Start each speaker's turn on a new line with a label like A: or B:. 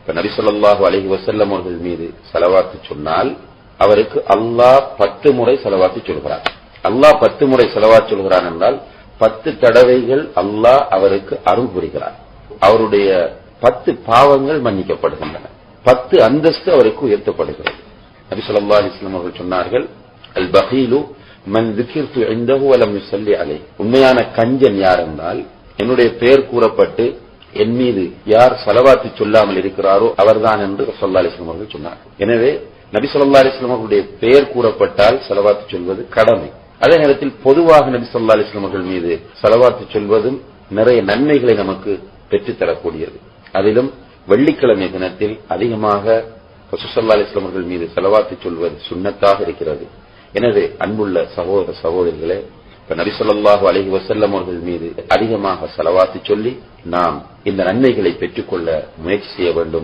A: இப்ப நபி ஸல்லல்லாஹு அலைஹி வஸல்லம் அவர்கள் மீது ஸலவாத்து சொன்னால் அவருக்கு அல்லாஹ் 10 முறை ஸலவாத்து சொல்கிறார். அல்லாஹ் 10 முறை ஸலவாத் சொல்கிறான் என்றால் 10 தடவைகள் அல்லாஹ் அவருக்கு அருள் புரிகிறார். அவருடைய 10 பாவங்கள் மன்னிக்கப்படுகின்றன. 10 அந்தஸ்து அவருக்கு உயர்த்தப்படுகிறது. நபி ஸல்லல்லாஹு அலைஹி வஸல்லம் அவர்கள் சொன்னார்கள், அல் பகீலு மன் ذكرت عنده ولم يصلي عليه. உண்மையான கஞ்சன் யார் என்றால் என்னுடைய பெயர் கூறப்பட்டு என் மீது யார் ஸலவாத்து சொல்லாமல் இருக்கிறாரோ அவர்தான் என்று ஸல்லல்லாஹு அலைஹி வஸல்லம் அவர்கள் சொன்னார். எனவே நபி ஸல்லல்லாஹு அலைஹி வஸல்லம் அவர்களுடைய பெயர் கூறப்பட்டால் ஸலவாத்து சொல்வது கடமை. அதே நேரத்தில் பொதுவாக நபி ஸல்லல்லாஹு அலைஹி வஸல்லம் அவர்கள் மீது ஸலவாத்து சொல்வதும் நிறைய நன்மைகளை நமக்கு பெற்றுத்தரக்கூடியது. அதிலும் வெள்ளிக்கிழமை தினத்தில் அதிகமாக ரசூலுல்லாஹி ஸல்லல்லாஹு அலைஹி வஸல்லம் அவர்கள் மீது ஸலவாத்து சொல்வது சுன்னத்தாக இருக்கிறது. எனவே அன்புள்ள சகோதர சகோதரிகளே, இப்ப நபி ஸல்லல்லாஹு அலைஹி வஸல்லம் அவர்கள் மீது அதிகமாக ஸலவாத்து சொல்லி நாம் இந்த நன்மைகளை பெற்றுக்கொள்ள முயற்சி செய்ய வேண்டும்.